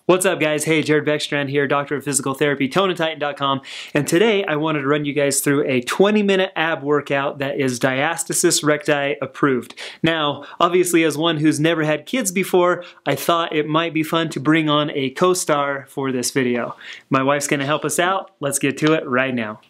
What's up, guys? Hey, Jared Beckstrand here, Doctor of Physical Therapy, ToneAndTighten.com, and today I wanted to run you guys through a 20-minute ab workout that is Diastasis Recti approved. Now, obviously, as one who's never had kids before, I thought it might be fun to bring on a co-star for this video. My wife's going to help us out. Let's get to it right now.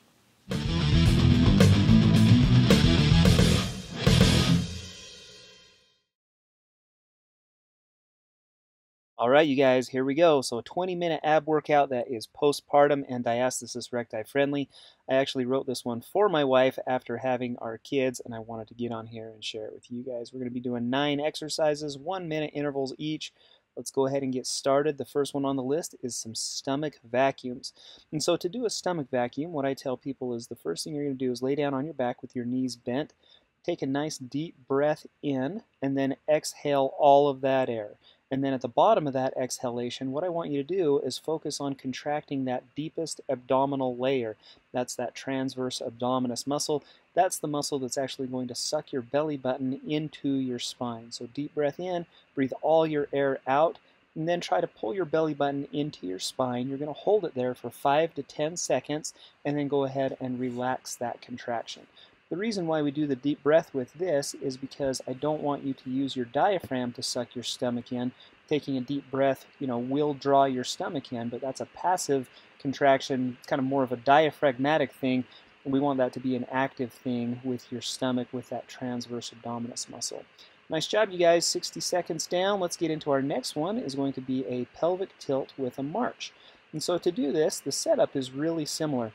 All right, you guys, here we go. So a 20-minute ab workout that is postpartum and diastasis recti friendly. I actually wrote this one for my wife after having our kids, and I wanted to get on here and share it with you guys. We're going to be doing 9 exercises, 1-minute intervals each. Let's go ahead and get started. The first one on the list is some stomach vacuums. And so to do a stomach vacuum, what I tell people is the first thing you're going to do is lay down on your back with your knees bent. Take a nice deep breath in, and then exhale all of that air. And then at the bottom of that exhalation, what I want you to do is focus on contracting that deepest abdominal layer. That's that transverse abdominis muscle. That's the muscle that's actually going to suck your belly button into your spine. So deep breath in, breathe all your air out, and then try to pull your belly button into your spine. You're going to hold it there for 5 to 10 seconds, and then go ahead and relax that contraction. The reason why we do the deep breath with this is because I don't want you to use your diaphragm to suck your stomach in. Taking a deep breath, will draw your stomach in, but that's a passive contraction. It's kind of more of a diaphragmatic thing. And we want that to be an active thing with your stomach, with that transverse abdominis muscle. Nice job, you guys. 60 seconds down. Let's get into our next one. Is going to be a pelvic tilt with a march. And so to do this, the setup is really similar.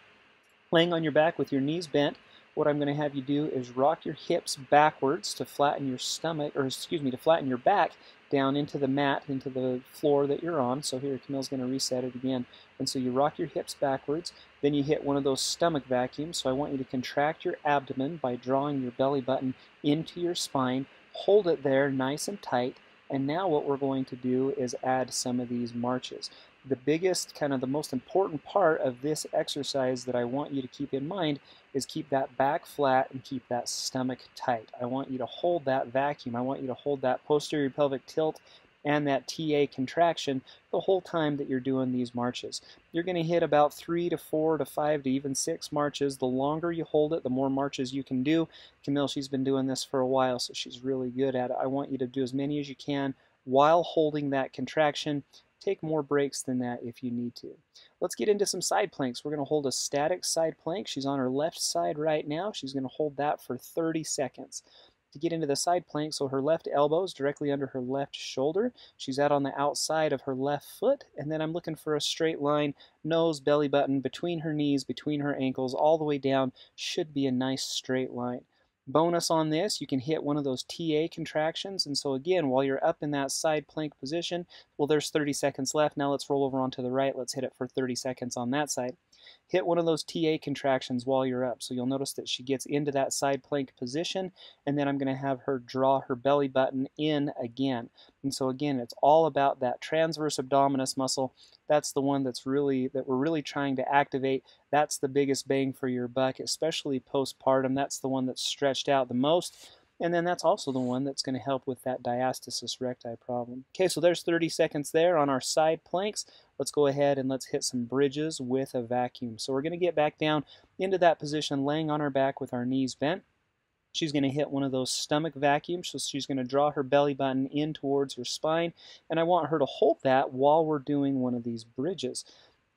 Laying on your back with your knees bent, what I'm going to have you do is rock your hips backwards to flatten your stomach, to flatten your back down into the mat, into the floor that you're on. So here, Camille's going to reset it again. And so you rock your hips backwards, then you hit one of those stomach vacuums. So I want you to contract your abdomen by drawing your belly button into your spine. Hold it there nice and tight. And now what we're going to do is add some of these marches. The biggest, the most important part of this exercise that I want you to keep in mind is keep that back flat and keep that stomach tight. I want you to hold that vacuum. I want you to hold that posterior pelvic tilt and that TA contraction the whole time that you're doing these marches. You're going to hit about 3 to 4 to 5 to even 6 marches. The longer you hold it, the more marches you can do. Camille, she's been doing this for a while, so she's really good at it. I want you to do as many as you can while holding that contraction. Take more breaks than that if you need to. Let's get into some side planks. We're going to hold a static side plank. She's on her left side right now. She's going to hold that for 30 seconds. To get into the side plank, so her left elbow is directly under her left shoulder. She's out on the outside of her left foot, and then I'm looking for a straight line, nose, belly button, between her knees, between her ankles, all the way down. Should be a nice straight line. Bonus on this, you can hit one of those TA contractions, and so again, while you're up in that side plank position, well, there's 30 seconds left. Now let's roll over onto the right. Let's hit it for 30 seconds on that side. Hit one of those TA contractions while you're up. So you'll notice that she gets into that side plank position, and then I'm going to have her draw her belly button in again. And so again, it's all about that transverse abdominis muscle. That's the one that we're really trying to activate. That's the biggest bang for your buck, especially postpartum. That's the one that's stretched out the most. And then that's also the one that's going to help with that diastasis recti problem. Okay, so there's 30 seconds there on our side planks. Let's go ahead and let's hit some bridges with a vacuum. So we're going to get back down into that position, laying on our back with our knees bent. She's going to hit one of those stomach vacuums, so she's going to draw her belly button in towards her spine, and I want her to hold that while we're doing one of these bridges.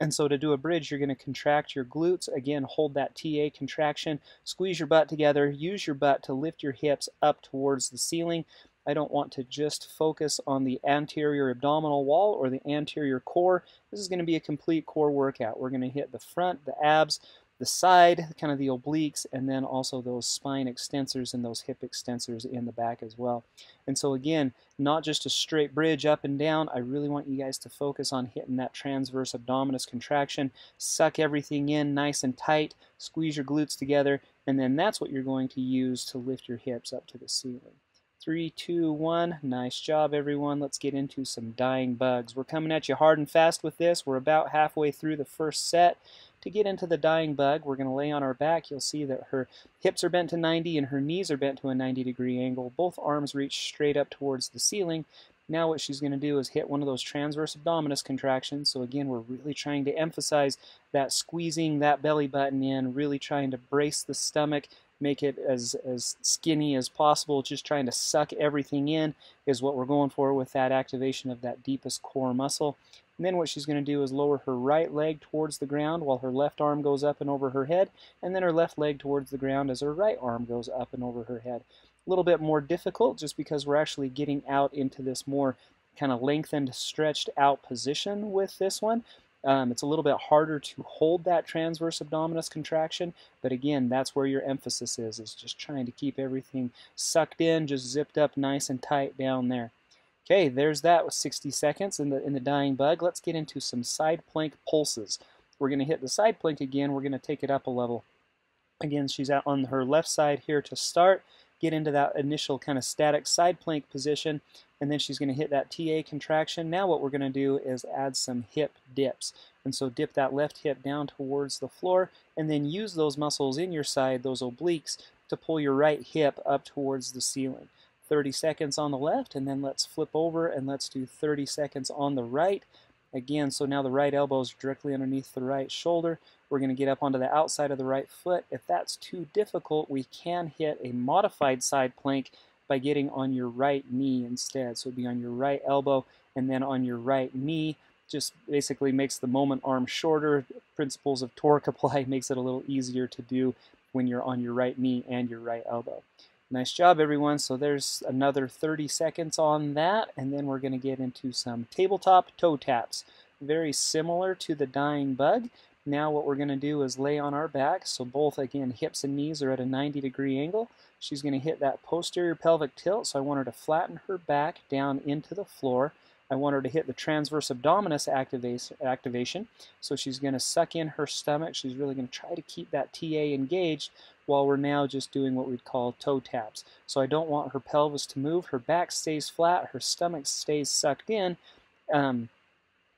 And so to do a bridge, you're going to contract your glutes. Again, hold that TA contraction, squeeze your butt together, use your butt to lift your hips up towards the ceiling. I don't want to just focus on the anterior abdominal wall or the anterior core. This is going to be a complete core workout. We're going to hit the front, the abs, the side, kind of the obliques, and then also those spine extensors and those hip extensors in the back as well. And so again, not just a straight bridge up and down. I really want you guys to focus on hitting that transverse abdominis contraction. Suck everything in nice and tight. Squeeze your glutes together, and then that's what you're going to use to lift your hips up to the ceiling. 3, 2, 1. Nice job, everyone. Let's get into some dying bugs. We're coming at you hard and fast with this. We're about halfway through the first set. To get into the dying bug, we're going to lay on our back. You'll see that her hips are bent to 90 and her knees are bent to a 90-degree angle. Both arms reach straight up towards the ceiling. Now what she's going to do is hit one of those transverse abdominis contractions. So again, we're really trying to emphasize that squeezing that belly button in, really trying to brace the stomach, make it as skinny as possible, just trying to suck everything in is what we're going for with that activation of that deepest core muscle. And then what she's going to do is lower her right leg towards the ground while her left arm goes up and over her head, and then her left leg towards the ground as her right arm goes up and over her head. A little bit more difficult just because we're actually getting out into this more kind of lengthened, stretched out position with this one. It's a little bit harder to hold that transverse abdominis contraction, but again, that's where your emphasis is just trying to keep everything sucked in, just zipped up nice and tight down there. Okay, there's that with 60 seconds in the dying bug. Let's get into some side plank pulses. We're going to hit the side plank again. We're going to take it up a level. Again, she's out on her left side here to start. Get into that initial kind of static side plank position, and then she's going to hit that TA contraction. Now what we're going to do is add some hip dips. And so dip that left hip down towards the floor, and then use those muscles in your side, those obliques, to pull your right hip up towards the ceiling. 30 seconds on the left, and then let's flip over and let's do 30 seconds on the right. Again, so now the right elbow is directly underneath the right shoulder. We're going to get up onto the outside of the right foot. If that's too difficult, we can hit a modified side plank by getting on your right knee instead. So it'd be on your right elbow and then on your right knee. Just basically makes the moment arm shorter. Principles of torque apply, makes it a little easier to do when you're on your right knee and your right elbow. Nice job, everyone. So there's another 30 seconds on that, and then we're going to get into some tabletop toe taps. Very similar to the dying bug. Now what we're going to do is lay on our back, so both, again, hips and knees are at a 90-degree angle. She's going to hit that posterior pelvic tilt, so I want her to flatten her back down into the floor. I want her to hit the transverse abdominis activation, so she's going to suck in her stomach. She's really going to try to keep that TA engaged while we're now just doing what we'd call toe taps. So I don't want her pelvis to move. Her back stays flat. Her stomach stays sucked in.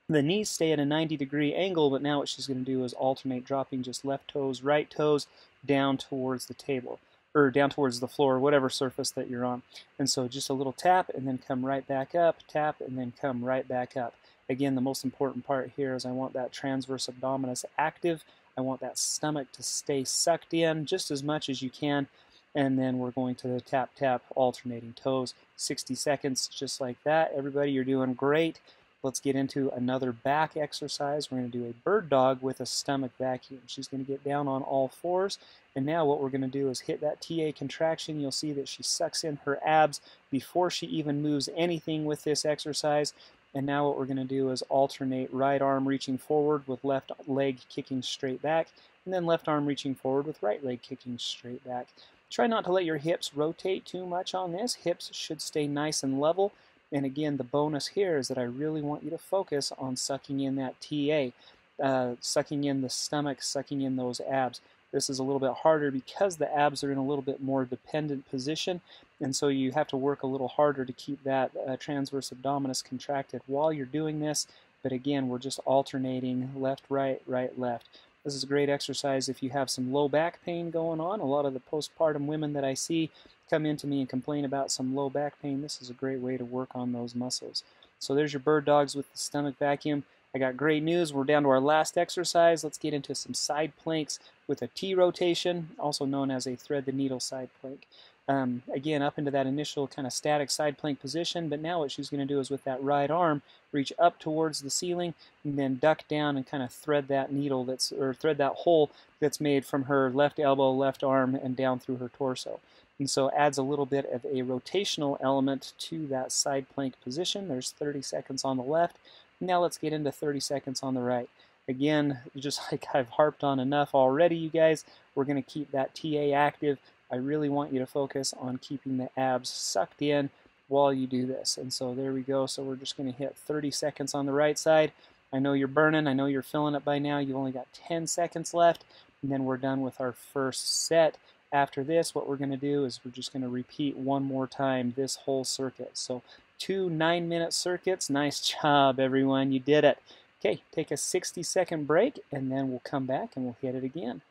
The knees stay at a 90-degree angle, but now what she's going to do is alternate, dropping just left toes, right toes down towards the table, or down towards the floor, whatever surface that you're on. And so just a little tap, and then come right back up, tap, and then come right back up. Again, the most important part here is I want that transverse abdominis active. I want that stomach to stay sucked in just as much as you can. And then we're going to tap, tap, alternating toes. 60 seconds just like that. Everybody, you're doing great. Let's get into another back exercise. We're going to do a bird dog with a stomach vacuum. She's going to get down on all fours. And now what we're going to do is hit that TA contraction. You'll see that she sucks in her abs before she even moves anything with this exercise. And now what we're going to do is alternate right arm reaching forward with left leg kicking straight back, and then left arm reaching forward with right leg kicking straight back. Try not to let your hips rotate too much on this. Hips should stay nice and level. And again, the bonus here is that I really want you to focus on sucking in that TA, sucking in the stomach, sucking in those abs. This is a little bit harder because the abs are in a little bit more dependent position, and so you have to work a little harder to keep that transverse abdominis contracted while you're doing this. But again, we're just alternating left, right, right, left. This is a great exercise if you have some low back pain going on. A lot of the postpartum women that I see come into me and complain about some low back pain. This is a great way to work on those muscles. So there's your bird dogs with the stomach vacuum. I got great news. We're down to our last exercise. Let's get into some side planks with a T rotation, also known as a thread the needle side plank. Again, up into that initial kind of static side plank position, but now what she's going to do is with that right arm, reach up towards the ceiling, and then duck down and kind of thread that needle or thread that hole that's made from her left elbow, left arm, and down through her torso. And so adds a little bit of a rotational element to that side plank position. There's 30 seconds on the left. Now let's get into 30 seconds on the right. Again, just like I've harped on enough already, you guys, we're going to keep that TA active. I really want you to focus on keeping the abs sucked in while you do this. And so there we go. So we're just going to hit 30 seconds on the right side. I know you're burning. I know you're feeling it by now. You've only got 10 seconds left, and then we're done with our first set. After this, what we're going to do is we're just going to repeat one more time this whole circuit. So 2 9-minute circuits. Nice job, everyone. You did it. Okay, take a 60-second break, and then we'll come back and we'll hit it again.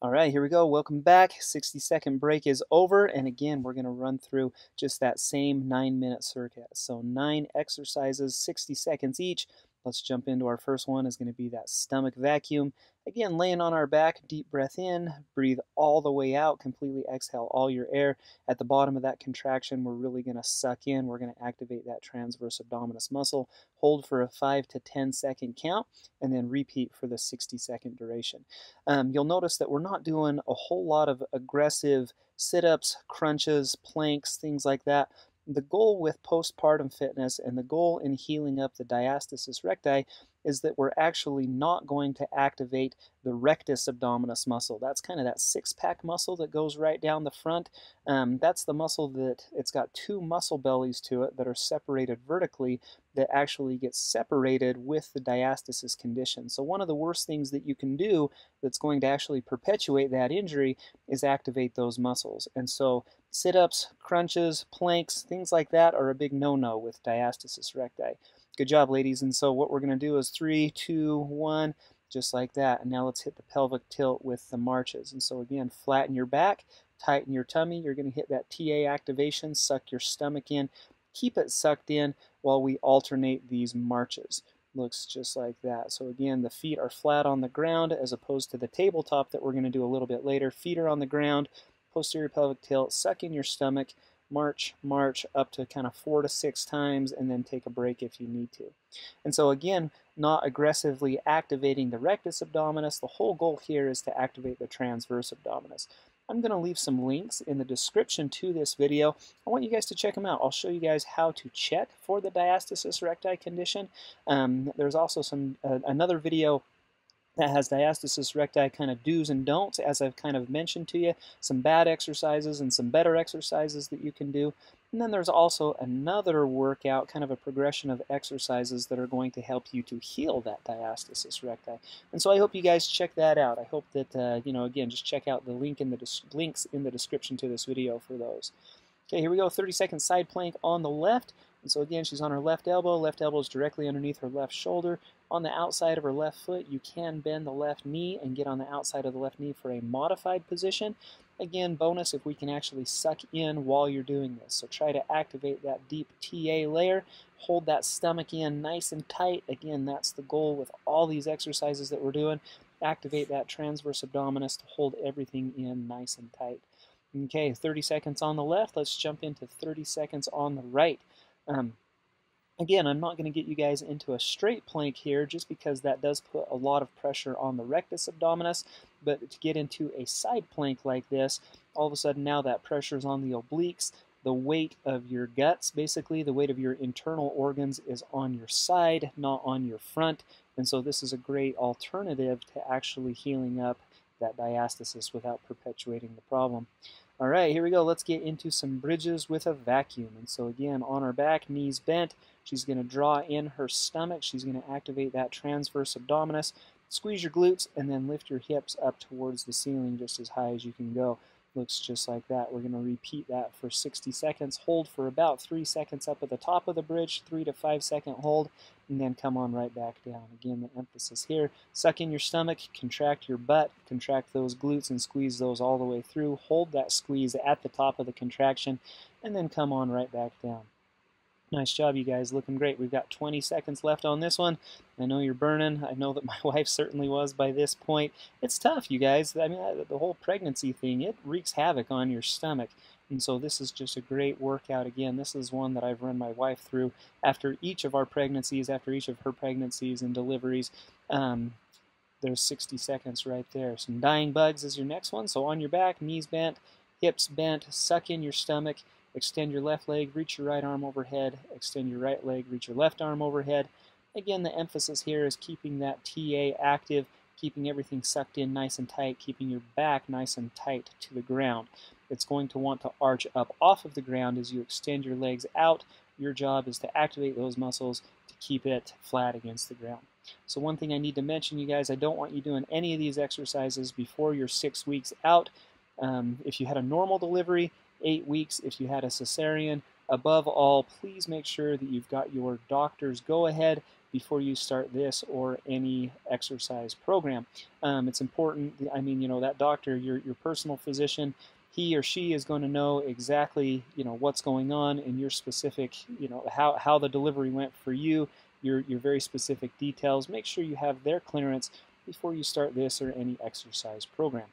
All right, here we go. Welcome back. 60-second break is over. And again, we're going to run through just that same 9-minute circuit. So 9 exercises, 60 seconds each. Let's jump into our first one is going to be that stomach vacuum. Again, laying on our back, deep breath in, breathe all the way out, completely exhale all your air. At the bottom of that contraction, we're really going to suck in. We're going to activate that transverse abdominis muscle. Hold for a 5 to 10 second count, and then repeat for the 60-second duration. You'll notice that we're not doing a whole lot of aggressive sit-ups, crunches, planks, things like that. The goal with postpartum fitness and the goal in healing up the diastasis recti is that we're actually not going to activate the rectus abdominis muscle. That's kind of that six-pack muscle that goes right down the front. That's the muscle that it's got 2 muscle bellies to it that are separated vertically that actually gets separated with the diastasis condition. So one of the worst things that you can do that's going to actually perpetuate that injury is activate those muscles. And so sit-ups, crunches, planks, things like that are a big no-no with diastasis recti. Good job, ladies. And so what we're going to do is 3, 2, 1, just like that. And now let's hit the pelvic tilt with the marches. And so again, flatten your back, tighten your tummy. You're going to hit that TA activation, suck your stomach in, keep it sucked in while we alternate these marches. Looks just like that. So again, the feet are flat on the ground as opposed to the tabletop that we're going to do a little bit later. Feet are on the ground, posterior pelvic tilt, suck in your stomach, march, march up to kind of 4 to 6 times, and then take a break if you need to. And so again, not aggressively activating the rectus abdominis. The whole goal here is to activate the transverse abdominis. I'm going to leave some links in the description to this video. I want you guys to check them out. I'll show you guys how to check for the diastasis recti condition. There's also another video that has diastasis recti kind of do's and don'ts, as I've kind of mentioned to you, some bad exercises and some better exercises that you can do. And then there's also another workout, kind of a progression of exercises that are going to help you to heal that diastasis recti. And so I hope you guys check that out. I hope that, again, just check out the links in the description to this video for those. Okay, here we go, 30-second side plank on the left. And so again, she's on her left elbow is directly underneath her left shoulder. On the outside of her left foot, you can bend the left knee and get on the outside of the left knee for a modified position. Again, bonus if we can actually suck in while you're doing this. So try to activate that deep TA layer, hold that stomach in nice and tight. Again, that's the goal with all these exercises that we're doing. Activate that transverse abdominis to hold everything in nice and tight. Okay, 30 seconds on the left. Let's jump into 30 seconds on the right. Again, I'm not going to get you guys into a straight plank here just because that does put a lot of pressure on the rectus abdominis, but to get into a side plank like this, all of a sudden now that pressure is on the obliques, the weight of your guts, basically the weight of your internal organs is on your side, not on your front, and so this is a great alternative to actually healing up that diastasis without perpetuating the problem. All right, here we go. Let's get into some bridges with a vacuum. And so again, on her back, knees bent, she's going to draw in her stomach. She's going to activate that transverse abdominis. Squeeze your glutes and then lift your hips up towards the ceiling just as high as you can go. Looks just like that. We're going to repeat that for 60 seconds. Hold for about 3 seconds up at the top of the bridge, 3 to 5 second hold, and then come on right back down. Again, the emphasis here, suck in your stomach, contract your butt, contract those glutes and squeeze those all the way through. Hold that squeeze at the top of the contraction, and then come on right back down. Nice job, you guys. Looking great. We've got 20 seconds left on this one. I know you're burning. I know that my wife certainly was by this point. It's tough, you guys. I mean, the whole pregnancy thing, it wreaks havoc on your stomach. And so this is just a great workout. Again, this is one that I've run my wife through after each of our pregnancies, after each of her pregnancies and deliveries. There's 60 seconds right there. Some dying bugs is your next one. So on your back, knees bent, hips bent, suck in your stomach. Extend your left leg, reach your right arm overhead. Extend your right leg, reach your left arm overhead. Again, the emphasis here is keeping that TA active, keeping everything sucked in nice and tight, keeping your back nice and tight to the ground. It's going to want to arch up off of the ground as you extend your legs out. Your job is to activate those muscles to keep it flat against the ground. So one thing I need to mention, you guys, I don't want you doing any of these exercises before you're 6 weeks out. If you had a normal delivery, 8 weeks if you had a cesarean. Above all, please make sure that you've got your doctor's go-ahead before you start this or any exercise program. It's important, I mean, you know, that doctor, your personal physician, he or she is going to know exactly, you know, what's going on in your specific, you know, how the delivery went for you, your very specific details. Make sure you have their clearance before you start this or any exercise program.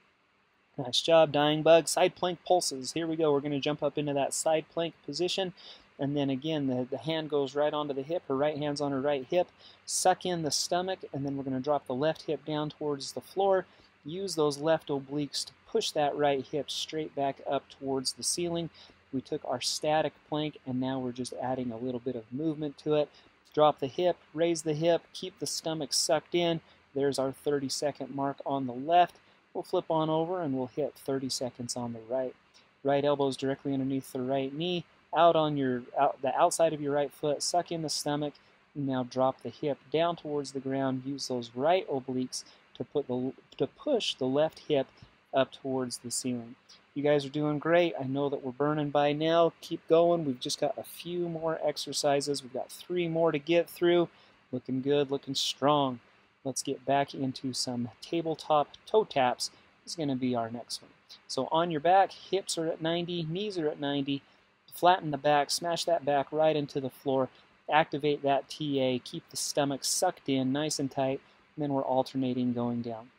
Nice job, dying bug. Side plank pulses. Here we go. We're going to jump up into that side plank position. And then again, the hand goes right onto the hip. Her right hand's on her right hip. Suck in the stomach, and then we're going to drop the left hip down towards the floor. Use those left obliques to push that right hip straight back up towards the ceiling. We took our static plank, and now we're just adding a little bit of movement to it. Drop the hip, raise the hip, keep the stomach sucked in. There's our 30-second mark on the left. We'll flip on over and we'll hit 30 seconds on the right. Right elbow's directly underneath the right knee. Out on the outside of your right foot, suck in the stomach. Now drop the hip down towards the ground. Use those right obliques to push the left hip up towards the ceiling. You guys are doing great. I know that we're burning by now. Keep going. We've just got a few more exercises. We've got 3 more to get through. Looking good, looking strong. Let's get back into some tabletop toe taps. This is going to be our next one. So on your back, hips are at 90, knees are at 90. Flatten the back, smash that back right into the floor. Activate that TA, keep the stomach sucked in nice and tight, and then we're alternating going down.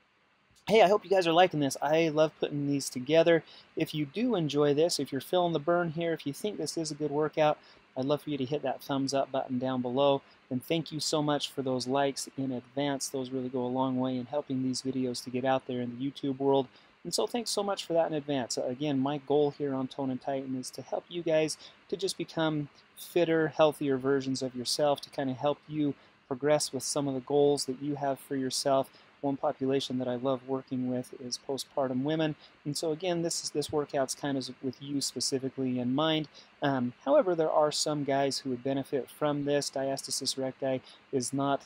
Hey, I hope you guys are liking this. I love putting these together. If you do enjoy this, if you're feeling the burn here, if you think this is a good workout, I'd love for you to hit that thumbs up button down below. And thank you so much for those likes in advance. Those really go a long way in helping these videos to get out there in the YouTube world. And so thanks so much for that in advance. Again, my goal here on Tone and Tighten is to help you guys to just become fitter, healthier versions of yourself, to kind of help you progress with some of the goals that you have for yourself. One population that I love working with is postpartum women, and so again, this workout's kind of with you specifically in mind. However, there are some guys who would benefit from this. Diastasis recti is not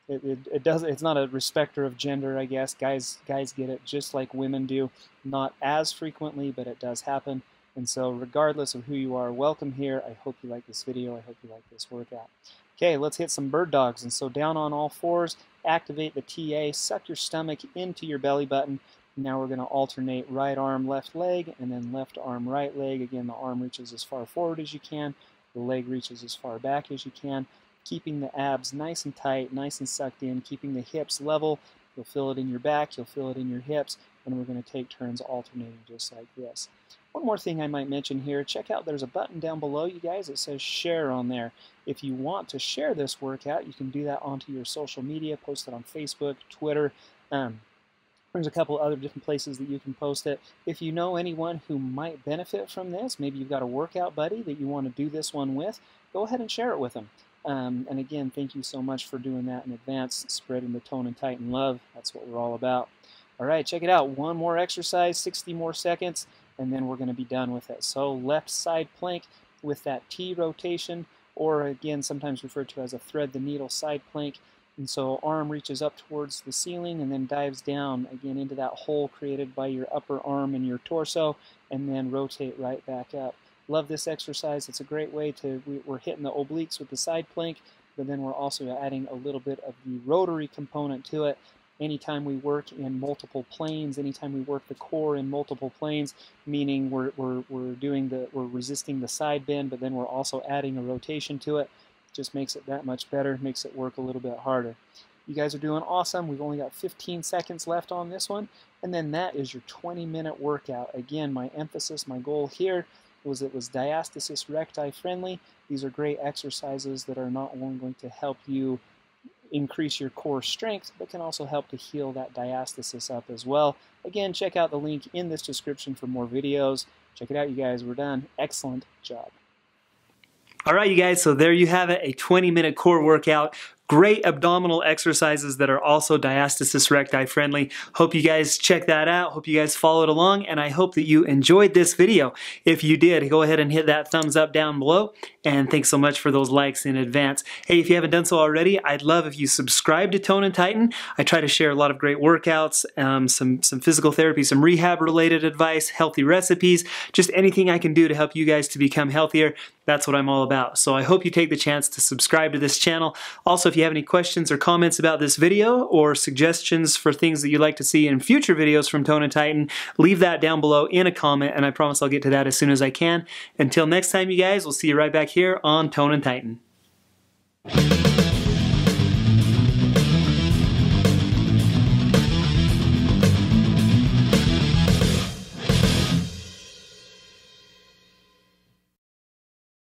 it's not a respecter of gender, I guess. Guys get it just like women do, not as frequently, but it does happen. And so regardless of who you are, welcome here. I hope you like this video. I hope you like this workout. Okay, let's hit some bird dogs. And so down on all fours, activate the TA, suck your stomach into your belly button. Now we're going to alternate right arm, left leg, and then left arm, right leg. Again, the arm reaches as far forward as you can. The leg reaches as far back as you can. Keeping the abs nice and tight, nice and sucked in, keeping the hips level. You'll feel it in your back, you'll feel it in your hips, and we're going to take turns alternating just like this. One more thing I might mention here, check out, there's a button down below, you guys, that says share on there. If you want to share this workout, you can do that onto your social media, post it on Facebook, Twitter. There's a couple other different places that you can post it. If you know anyone who might benefit from this, maybe you've got a workout buddy that you want to do this one with, go ahead and share it with them. And again, thank you so much for doing that in advance, spreading the Tone and Tighten love. That's what we're all about. All right, check it out. One more exercise, 60 more seconds, and then we're going to be done with it. So left side plank with that T rotation, or again, sometimes referred to as a thread the needle side plank. And so arm reaches up towards the ceiling and then dives down again into that hole created by your upper arm and your torso, and then rotate right back up. Love this exercise. It's a great way to, we're hitting the obliques with the side plank, but then we're also adding a little bit of the rotary component to it. Anytime we work in multiple planes, anytime we work the core in multiple planes, meaning we're resisting the side bend, but then we're also adding a rotation to it, just makes it that much better, makes it work a little bit harder. You guys are doing awesome. We've only got 15 seconds left on this one, and then that is your 20-minute workout. Again, my emphasis, my goal here was it was diastasis recti friendly. These are great exercises that are not only going to help you increase your core strength, but can also help to heal that diastasis up as well. Again, check out the link in this description for more videos. Check it out, you guys. We're done. Excellent job. All right, you guys, so there you have it, a 20-minute core workout. Great abdominal exercises that are also diastasis recti friendly. Hope you guys check that out. Hope you guys followed along, and I hope that you enjoyed this video. If you did, go ahead and hit that thumbs up down below, and thanks so much for those likes in advance. Hey, if you haven't done so already, I'd love if you subscribe to Tone and Tighten. I try to share a lot of great workouts, some physical therapy, some rehab related advice, healthy recipes, just anything I can do to help you guys to become healthier. That's what I'm all about. So I hope you take the chance to subscribe to this channel. Also, if you have any questions or comments about this video or suggestions for things that you'd like to see in future videos from Tone and Tighten, leave that down below in a comment, and I promise I'll get to that as soon as I can. Until next time, you guys, we'll see you right back here on Tone and Tighten.